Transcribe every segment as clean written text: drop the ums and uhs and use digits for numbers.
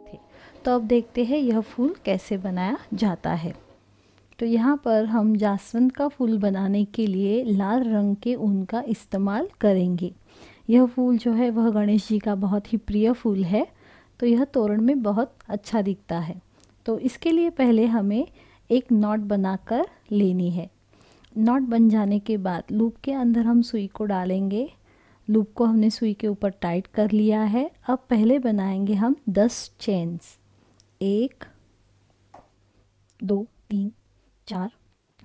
थे। तो अब देखते हैं यह फूल कैसे बनाया जाता है। तो यहाँ पर हम जास्वंद का फूल बनाने के लिए लाल रंग के ऊन का इस्तेमाल करेंगे। यह फूल जो है वह गणेश जी का बहुत ही प्रिय फूल है, तो यह तोरण में बहुत अच्छा दिखता है। तो इसके लिए पहले हमें एक नॉट बनाकर लेनी है। नॉट बन जाने के बाद लूप के अंदर हम सुई को डालेंगे। लूप को हमने सुई के ऊपर टाइट कर लिया है। अब पहले बनाएंगे हम 10 चेन्स। 1 2 3 4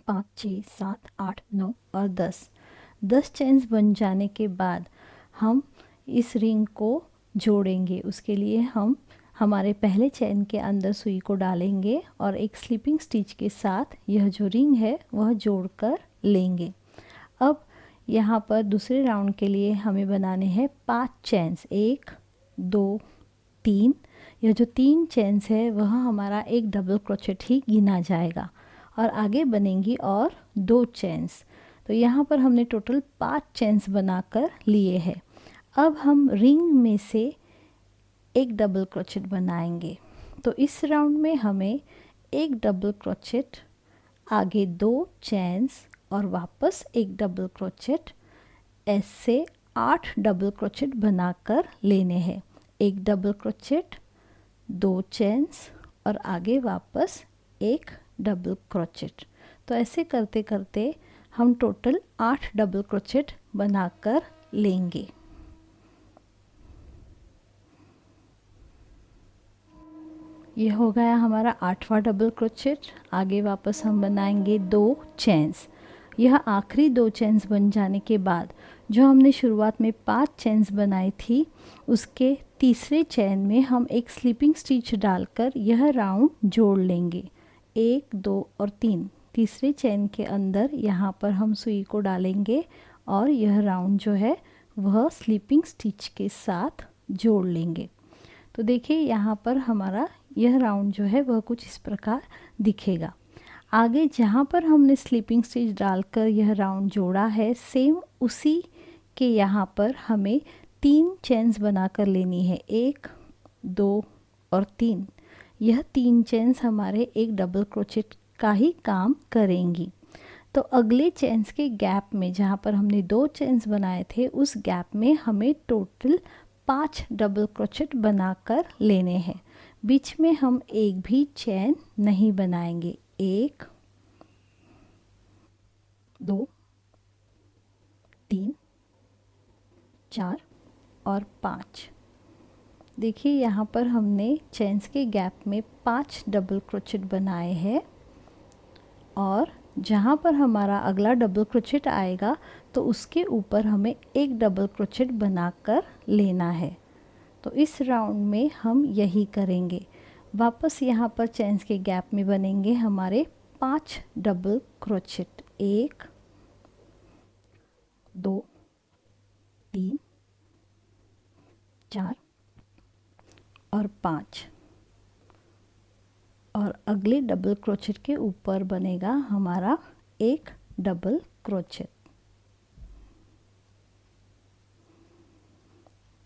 5 6 7 8 9 और 10 चेन्स बन जाने के बाद हम इस रिंग को जोड़ेंगे। उसके लिए हम हमारे पहले चेन के अंदर सुई को डालेंगे और एक स्लिपिंग स्टिच के साथ यह जो रिंग है वह जोड़कर लेंगे। अब यहाँ पर दूसरे राउंड के लिए हमें बनाने हैं 5 चेन्स। 1 2 3। यह जो 3 चेन्स है वह हमारा एक डबल क्रोचेट ही गिना जाएगा और आगे बनेंगी और 2 चेन्स। तो यहाँ पर हमने टोटल 5 चेन्स बनाकर लिए हैं। अब हम रिंग में से एक डबल क्रोचेट बनाएंगे। तो इस राउंड में हमें एक डबल क्रोचेट, आगे 2 चेन्स और वापस एक डबल क्रोचेट, ऐसे 8 डबल क्रोचेट बनाकर लेने हैं। एक डबल क्रोचेट, 2 चेन्स और आगे वापस एक डबल क्रोचेट। तो ऐसे करते करते हम टोटल 8 डबल क्रोचेट बनाकर लेंगे। यह हो गया हमारा 8वां डबल क्रोचेट। आगे वापस हम बनाएंगे 2 चेन्स। यह आखिरी 2 चेन्स बन जाने के बाद जो हमने शुरुआत में 5 चेन्स बनाई थी, उसके तीसरे चेन में हम एक स्लिपिंग स्टिच डालकर यह राउंड जोड़ लेंगे। 1 2 और 3। तीसरे चेन के अंदर यहाँ पर हम सुई को डालेंगे और यह राउंड जो है वह स्लिपिंग स्टिच के साथ जोड़ लेंगे। तो देखिए यहाँ पर हमारा यह राउंड जो है वह कुछ इस प्रकार दिखेगा। आगे जहाँ पर हमने स्लिपिंग स्टिच डालकर यह राउंड जोड़ा है, सेम उसी के यहाँ पर हमें 3 चेन्स बनाकर लेनी है। 1 2 और 3। यह 3 चेन्स हमारे एक डबल क्रोचेट का ही काम करेंगी। तो अगले चेन्स के गैप में जहाँ पर हमने 2 चेन्स बनाए थे, उस गैप में हमें टोटल 5 डबल क्रोचेट बनाकर लेने हैं। बीच में हम एक भी चेन नहीं बनाएंगे। 1 2 3 4 और 5। देखिए यहाँ पर हमने चेन्स के गैप में 5 डबल क्रोचेट बनाए हैं और जहाँ पर हमारा अगला डबल क्रोचेट आएगा तो उसके ऊपर हमें एक डबल क्रोचेट बनाकर लेना है। तो इस राउंड में हम यही करेंगे। वापस यहाँ पर चेन्स के गैप में बनेंगे हमारे 5 डबल क्रोचेट। 1 2 3 4 और 5। और अगले डबल क्रोचेट के ऊपर बनेगा हमारा एक डबल क्रोचेट।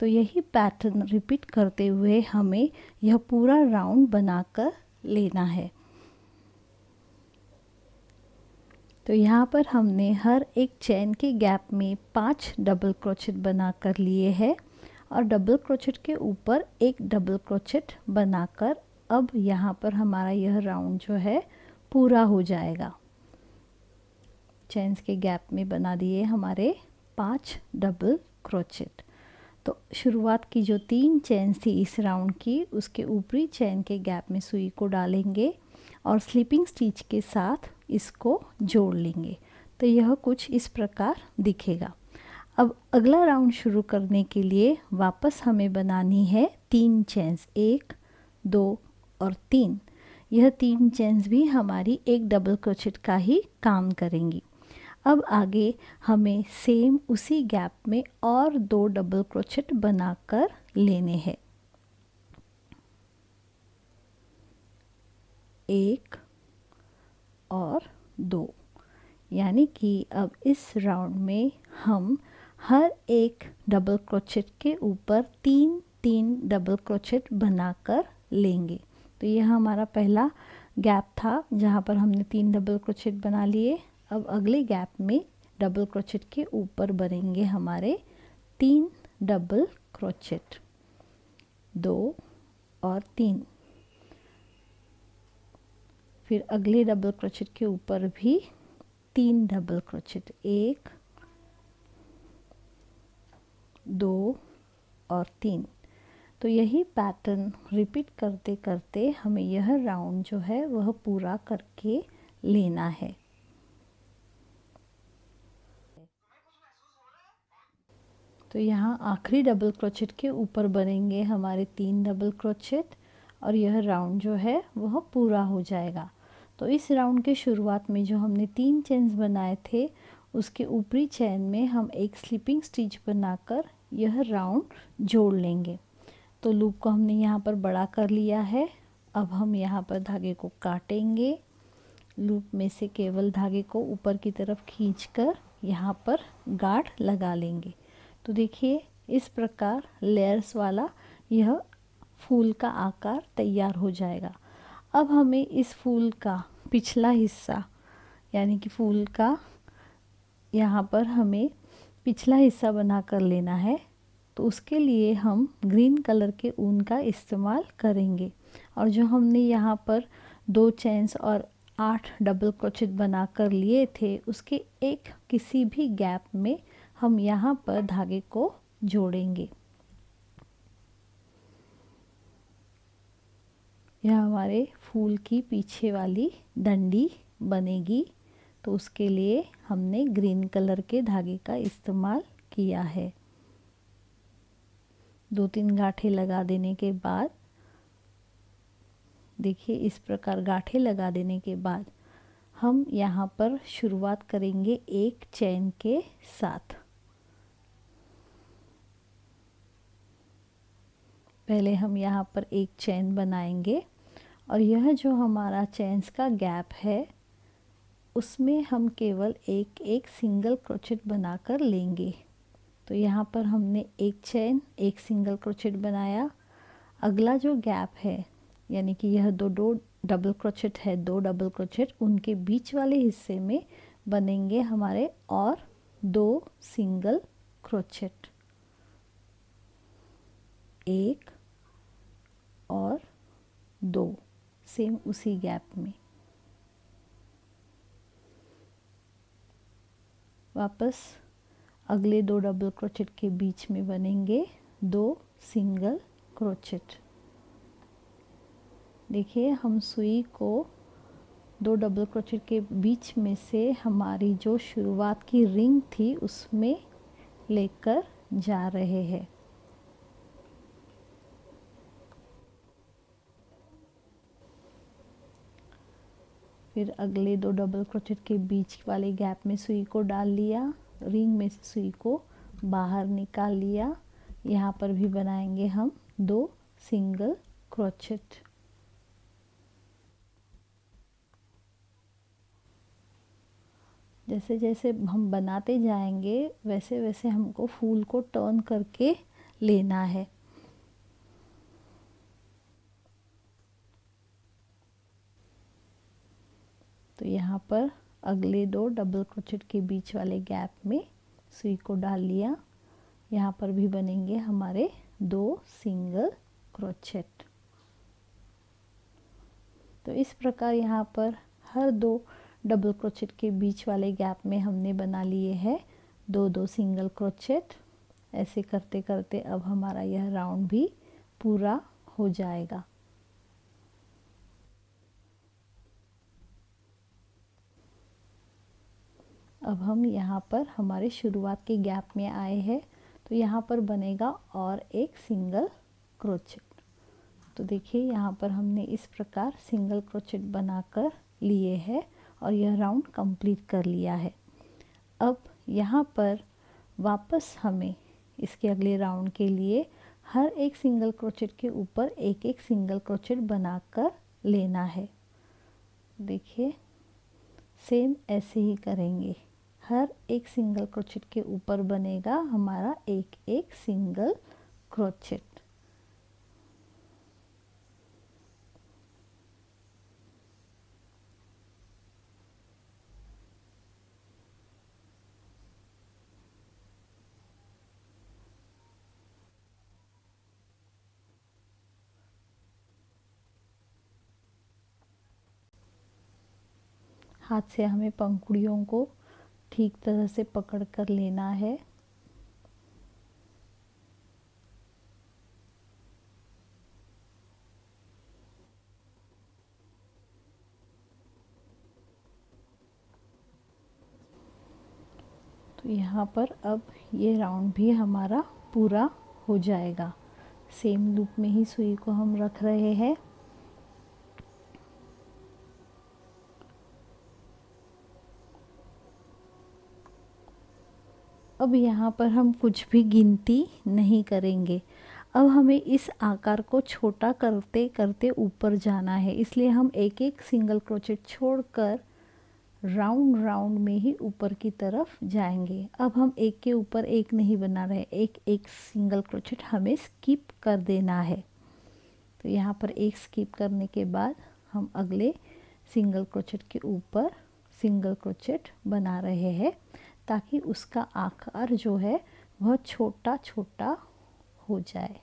तो यही पैटर्न रिपीट करते हुए हमें यह पूरा राउंड बनाकर लेना है। तो यहाँ पर हमने हर एक चेन के गैप में 5 डबल क्रोचेट बनाकर लिए हैं और डबल क्रोचेट के ऊपर एक डबल क्रोचेट बनाकर अब यहाँ पर हमारा यह राउंड जो है पूरा हो जाएगा। चेन्स के गैप में बना दिए हमारे 5 डबल क्रोचेट। तो शुरुआत की जो 3 चेन्स थी इस राउंड की, उसके ऊपरी चेन के गैप में सुई को डालेंगे और स्लिपिंग स्टिच के साथ इसको जोड़ लेंगे। तो यह कुछ इस प्रकार दिखेगा। अब अगला राउंड शुरू करने के लिए वापस हमें बनानी है 3 चेन्स। 1 2 और 3। यह 3 चेन्स भी हमारी एक डबल क्रोचेट का ही काम करेंगी। अब आगे हमें सेम उसी गैप में और 2 डबल क्रोचेट बनाकर लेने हैं। 1 और 2। यानी कि अब इस राउंड में हम हर एक डबल क्रोचेट के ऊपर 3 3 डबल क्रोचेट बनाकर लेंगे। तो यह हमारा पहला गैप था जहाँ पर हमने 3 डबल क्रोचेट बना लिए। अब अगले गैप में डबल क्रोचेट के ऊपर बनेंगे हमारे 3 डबल क्रोचेट, 2 और 3। फिर अगले डबल क्रोचेट के ऊपर भी 3 डबल क्रोचेट, 1, 2 और 3। तो यही पैटर्न रिपीट करते करते हमें यह राउंड जो है वह पूरा करके लेना है। तो यहाँ आखिरी डबल क्रोचेट के ऊपर बनेंगे हमारे 3 डबल क्रोचेट और यह राउंड जो है वह पूरा हो जाएगा। तो इस राउंड के शुरुआत में जो हमने 3 चेन्स बनाए थे उसके ऊपरी चैन में हम एक स्लिपिंग स्टिच बनाकर यह राउंड जोड़ लेंगे। तो लूप को हमने यहाँ पर बड़ा कर लिया है। अब हम यहाँ पर धागे को काटेंगे। लूप में से केवल धागे को ऊपर की तरफ खींचकर यहाँ पर गांठ लगा लेंगे। तो देखिए इस प्रकार लेयर्स वाला यह फूल का आकार तैयार हो जाएगा। अब हमें इस फूल का पिछला हिस्सा यानी कि फूल का यहाँ पर हमें पिछला हिस्सा बना कर लेना है। तो उसके लिए हम ग्रीन कलर के ऊन का इस्तेमाल करेंगे और जो हमने यहाँ पर 2 चेन्स और 8 डबल क्रोचेट बना कर लिए थे उसके एक किसी भी गैप में हम यहाँ पर धागे को जोड़ेंगे। यह हमारे फूल की पीछे वाली डंडी बनेगी। तो उसके लिए हमने ग्रीन कलर के धागे का इस्तेमाल किया है। 2-3 गांठें लगा देने के बाद देखिए इस प्रकार गांठें लगा देने के बाद हम यहाँ पर शुरुआत करेंगे एक चेन के साथ। पहले हम यहाँ पर एक चेन बनाएंगे और यह जो हमारा चेन्स का गैप है उसमें हम केवल एक सिंगल क्रोचेट बनाकर लेंगे। तो यहाँ पर हमने एक चेन, एक सिंगल क्रोचेट बनाया। अगला जो गैप है यानी कि यह दो डबल क्रोचेट है, 2 डबल क्रोचेट, उनके बीच वाले हिस्से में बनेंगे हमारे और 2 सिंगल क्रोचेट, 1 और 2 सेम उसी गैप में। वापस अगले 2 डबल क्रोचेट के बीच में बनेंगे 2 सिंगल क्रोचेट। देखिए हम सुई को 2 डबल क्रोचेट के बीच में से हमारी जो शुरुआत की रिंग थी उसमें लेकर जा रहे हैं। फिर अगले 2 डबल क्रोचेट के बीच वाले गैप में सुई को डाल लिया, रिंग में से सुई को बाहर निकाल लिया। यहाँ पर भी बनाएंगे हम 2 सिंगल क्रोचेट। जैसे जैसे हम बनाते जाएंगे वैसे वैसे हमको फूल को टर्न करके लेना है। तो यहाँ पर अगले 2 डबल क्रोचेट के बीच वाले गैप में सुई को डाल लिया। यहाँ पर भी बनेंगे हमारे 2 सिंगल क्रोचेट। तो इस प्रकार यहाँ पर हर 2 डबल क्रोचेट के बीच वाले गैप में हमने बना लिए हैं 2 सिंगल क्रोचेट। ऐसे करते करते अब हमारा यह राउंड भी पूरा हो जाएगा। अब हम यहाँ पर हमारे शुरुआत के गैप में आए हैं तो यहाँ पर बनेगा और एक सिंगल क्रोचेट। तो देखिए यहाँ पर हमने इस प्रकार सिंगल क्रोचेट बनाकर लिए हैं और यह राउंड कंप्लीट कर लिया है। अब यहाँ पर वापस हमें इसके अगले राउंड के लिए हर एक सिंगल क्रोचेट के ऊपर एक सिंगल क्रोचेट बनाकर लेना है। देखिए सेम ऐसे ही करेंगे। हर एक सिंगल क्रोचेट के ऊपर बनेगा हमारा एक सिंगल क्रोचेट। हाथ से हमें पंखुड़ियों को ठीक तरह से पकड़ कर लेना है। तो यहाँ पर अब ये राउंड भी हमारा पूरा हो जाएगा। सेम लूप में ही सुई को हम रख रहे हैं। अब यहाँ पर हम कुछ भी गिनती नहीं करेंगे। अब हमें इस आकार को छोटा करते करते ऊपर जाना है, इसलिए हम एक एक सिंगल क्रोचेट छोड़कर राउंड राउंड में ही ऊपर की तरफ जाएंगे। अब हम एक के ऊपर एक नहीं बना रहे, एक एक सिंगल क्रोचेट हमें स्किप कर देना है। तो यहाँ पर एक स्किप करने के बाद हम अगले सिंगल क्रोचेट के ऊपर सिंगल क्रोचेट बना रहे हैं, ताकि उसका आकार जो है वह छोटा छोटा हो जाए।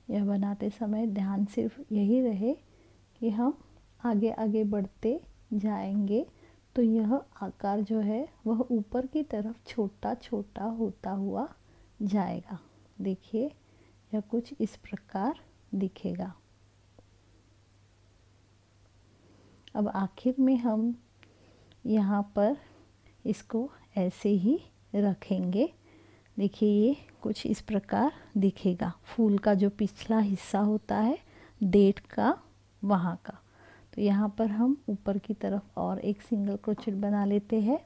यह बनाते समय ध्यान सिर्फ यही रहे कि हम आगे आगे बढ़ते जाएंगे, तो यह आकार जो है वह ऊपर की तरफ छोटा छोटा होता हुआ जाएगा। देखिए, यह कुछ इस प्रकार दिखेगा। अब आखिर में हम यहाँ पर इसको ऐसे ही रखेंगे। देखिए, ये कुछ इस प्रकार दिखेगा। फूल का जो पिछला हिस्सा होता है डेट का, वहाँ का। तो यहाँ पर हम ऊपर की तरफ और एक सिंगल क्रोचेट बना लेते हैं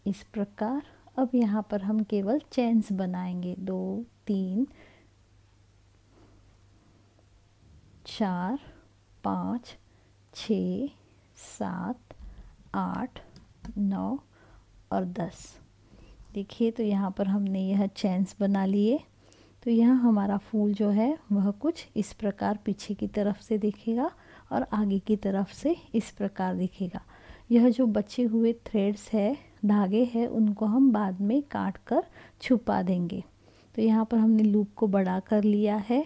इस प्रकार। अब यहाँ पर हम केवल चेन्स बनाएंगे। 2 3 4 5 6 7 8 9 और 10। देखिए, तो यहाँ पर हमने यह चेन्स बना लिए। तो यह हमारा फूल जो है वह कुछ इस प्रकार पीछे की तरफ से दिखेगा और आगे की तरफ से इस प्रकार दिखेगा। यह जो बचे हुए थ्रेड्स है, धागे हैं, उनको हम बाद में काट कर छुपा देंगे। तो यहाँ पर हमने लूप को बड़ा कर लिया है।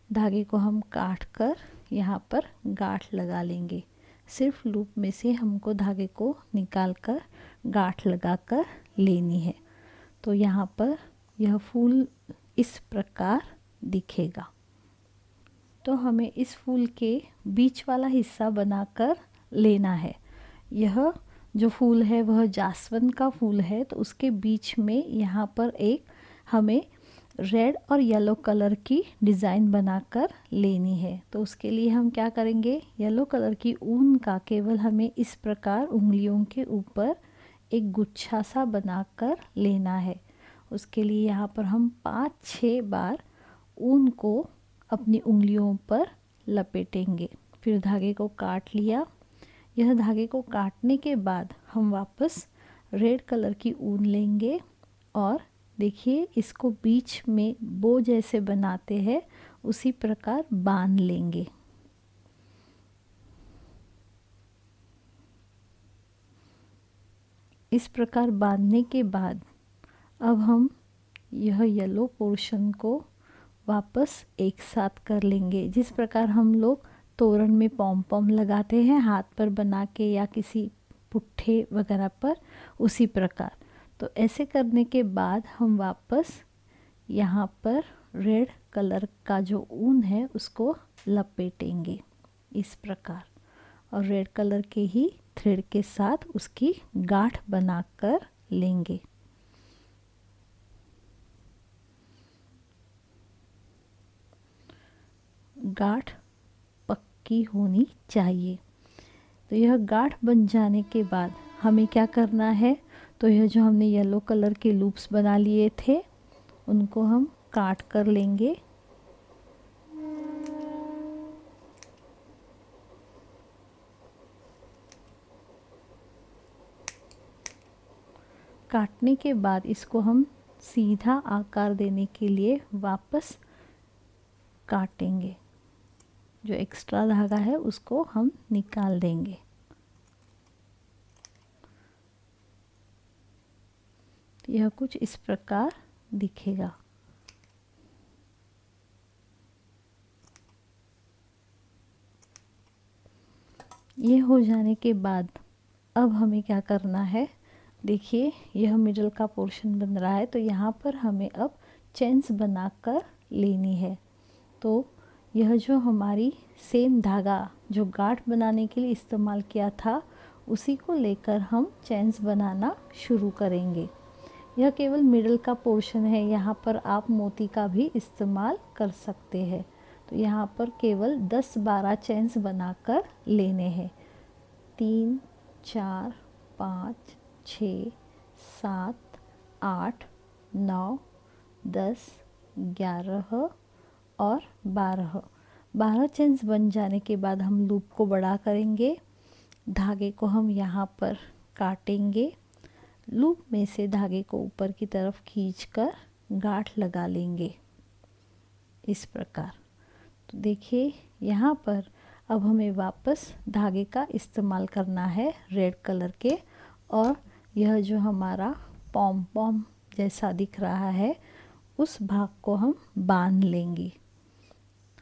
धागे को हम काट कर यहाँ पर गांठ लगा लेंगे। सिर्फ लूप में से हमको धागे को निकाल कर गांठ लगा कर लेनी है। तो यहाँ पर यह फूल इस प्रकार दिखेगा। तो हमें इस फूल के बीच वाला हिस्सा बनाकर लेना है। यह जो फूल है वह जास्वंद का फूल है, तो उसके बीच में यहाँ पर एक हमें रेड और येलो कलर की डिज़ाइन बनाकर लेनी है। तो उसके लिए हम क्या करेंगे, येलो कलर की ऊन का केवल हमें इस प्रकार उंगलियों के ऊपर एक गुच्छा सा बनाकर लेना है। उसके लिए यहाँ पर हम 5-6 बार ऊन को अपनी उंगलियों पर लपेटेंगे। फिर धागे को काट लिया। यह धागे को काटने के बाद हम वापस रेड कलर की ऊन लेंगे और देखिए, इसको बीच में बो जैसे बनाते हैं उसी प्रकार बांध लेंगे। इस प्रकार बांधने के बाद अब हम यह येलो पोर्शन को वापस एक साथ कर लेंगे। जिस प्रकार हम लोग तोरण में पॉम पॉम लगाते हैं हाथ पर बना के या किसी पुट्ठे वगैरह पर, उसी प्रकार। तो ऐसे करने के बाद हम वापस यहाँ पर रेड कलर का जो ऊन है उसको लपेटेंगे इस प्रकार, और रेड कलर के ही थ्रेड के साथ उसकी गांठ बनाकर लेंगे। गांठ पक्की होनी चाहिए। तो यह गांठ बन जाने के बाद हमें क्या करना है, तो यह जो हमने येलो कलर के लूप्स बना लिए थे उनको हम काट कर लेंगे। काटने के बाद इसको हम सीधा आकार देने के लिए वापस काटेंगे। जो एक्स्ट्रा धागा है उसको हम निकाल देंगे। यह कुछ इस प्रकार दिखेगा। ये हो जाने के बाद अब हमें क्या करना है, देखिए यह मिडल का पोर्शन बन रहा है, तो यहाँ पर हमें अब चेन्स बनाकर लेनी है। तो यह जो हमारी सेम धागा जो गांठ बनाने के लिए इस्तेमाल किया था, उसी को लेकर हम चेन्स बनाना शुरू करेंगे। यह केवल मिडल का पोर्शन है, यहाँ पर आप मोती का भी इस्तेमाल कर सकते हैं। तो यहाँ पर केवल 10-12 चेन्स बनाकर लेने हैं। 3, 4, 5, 6, 7, 8, 9, 10, 11 और 12 चेन्स बन जाने के बाद हम लूप को बड़ा करेंगे। धागे को हम यहाँ पर काटेंगे। लूप में से धागे को ऊपर की तरफ खींचकर गांठ लगा लेंगे इस प्रकार। तो देखिए यहाँ पर अब हमें वापस धागे का इस्तेमाल करना है रेड कलर के, और यह जो हमारा पॉम पॉम जैसा दिख रहा है उस भाग को हम बांध लेंगे।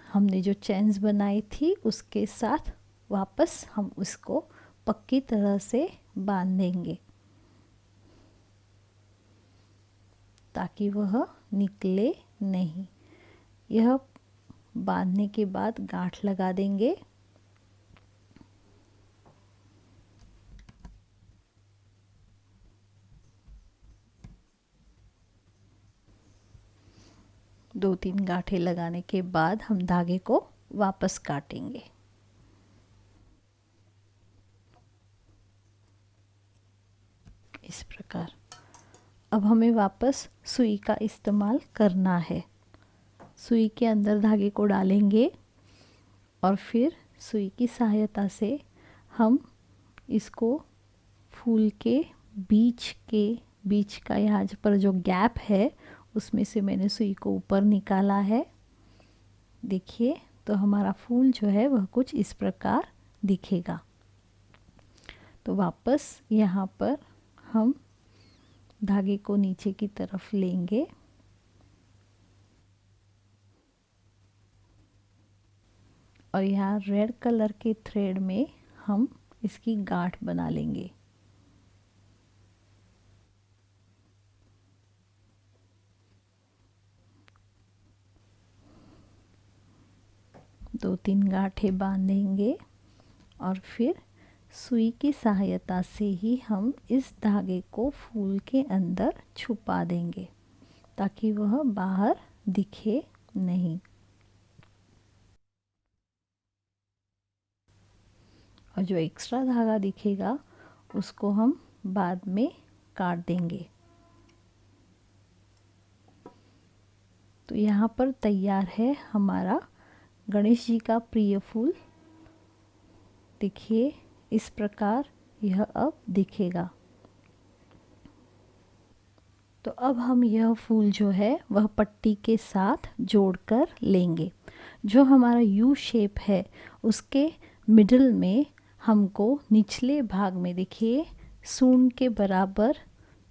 हमने जो चेन्स बनाई थी उसके साथ वापस हम उसको पक्की तरह से बांध देंगे ताकि वह निकले नहीं। यह बांधने के बाद गांठ लगा देंगे। दो तीन गांठें लगाने के बाद हम धागे को वापस काटेंगे। इस प्रकार अब हमें वापस सुई का इस्तेमाल करना है। सुई के अंदर धागे को डालेंगे और फिर सुई की सहायता से हम इसको फूल के बीच का यहाँ पर जो गैप है उसमें से मैंने सुई को ऊपर निकाला है। देखिए तो हमारा फूल जो है वह कुछ इस प्रकार दिखेगा। तो वापस यहाँ पर हम धागे को नीचे की तरफ लेंगे और यहाँ रेड कलर के थ्रेड में हम इसकी गांठ बना लेंगे। दो तीन गांठें बांधेंगे और फिर सुई की सहायता से ही हम इस धागे को फूल के अंदर छुपा देंगे ताकि वह बाहर दिखे नहीं। और जो एक्स्ट्रा धागा दिखेगा उसको हम बाद में काट देंगे। तो यहाँ पर तैयार है हमारा गणेश जी का प्रिय फूल। देखिए इस प्रकार यह अब दिखेगा। तो अब हम यह फूल जो है वह पट्टी के साथ जोड़कर लेंगे। जो हमारा यू शेप है उसके मिडल में हमको निचले भाग में देखिए सूंड के बराबर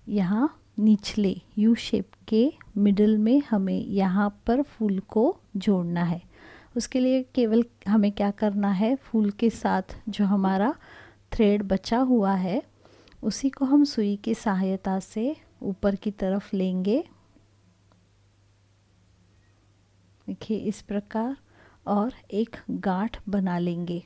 यहाँ निचले यू शेप के मिडल में हमें यहाँ पर फूल को जोड़ना है। उसके लिए केवल हमें क्या करना है, फूल के साथ जो हमारा थ्रेड बचा हुआ है उसी को हम सुई की सहायता से ऊपर की तरफ लेंगे। देखिए इस प्रकार और एक गांठ बना लेंगे।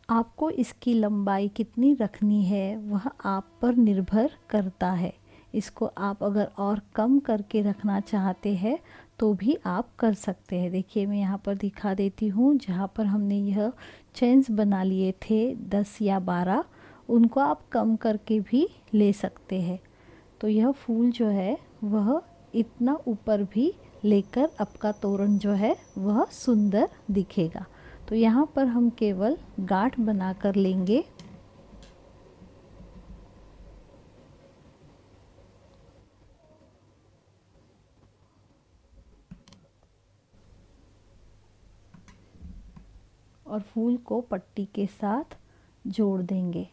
आपको इसकी लंबाई कितनी रखनी है वह आप पर निर्भर करता है। इसको आप अगर और कम करके रखना चाहते हैं तो भी आप कर सकते हैं। देखिए मैं यहाँ पर दिखा देती हूँ, जहाँ पर हमने यह चेन्स बना लिए थे 10 या 12, उनको आप कम करके भी ले सकते हैं। तो यह फूल जो है वह इतना ऊपर भी लेकर आपका तोरण जो है वह सुंदर दिखेगा। तो यहाँ पर हम केवल गांठ बना कर लेंगे। और फूल को पट्टी के साथ जोड़ देंगे।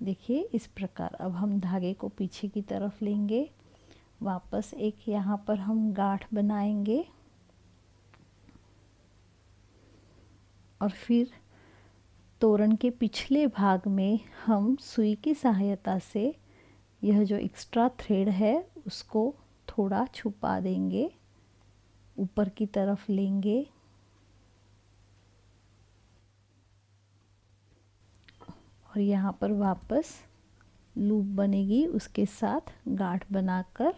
देखिए इस प्रकार। अब हम धागे को पीछे की तरफ लेंगे, वापस एक यहाँ पर हम गांठ बनाएंगे और फिर तोरण के पिछले भाग में हम सुई की सहायता से यह जो एक्स्ट्रा थ्रेड है उसको थोड़ा छुपा देंगे, ऊपर की तरफ लेंगे और यहाँ पर वापस लूप बनेगी, उसके साथ गांठ बनाकर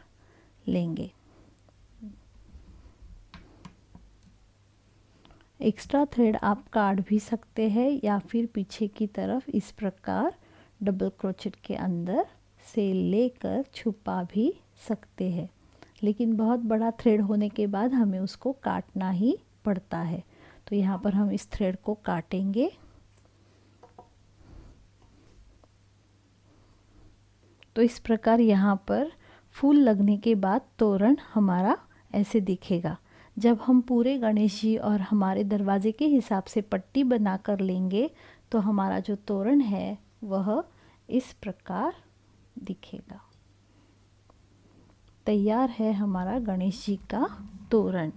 लेंगे। एक्स्ट्रा थ्रेड आप काट भी सकते हैं या फिर पीछे की तरफ इस प्रकार डबल क्रोचेट के अंदर से लेकर छुपा भी सकते हैं, लेकिन बहुत बड़ा थ्रेड होने के बाद हमें उसको काटना ही पड़ता है। तो यहाँ पर हम इस थ्रेड को काटेंगे। तो इस प्रकार यहाँ पर फूल लगने के बाद तोरण हमारा ऐसे दिखेगा। जब हम पूरे गणेश जी और हमारे दरवाजे के हिसाब से पट्टी बना कर लेंगे तो हमारा जो तोरण है वह इस प्रकार दिखेगा। तैयार है हमारा गणेश जी का तोरण।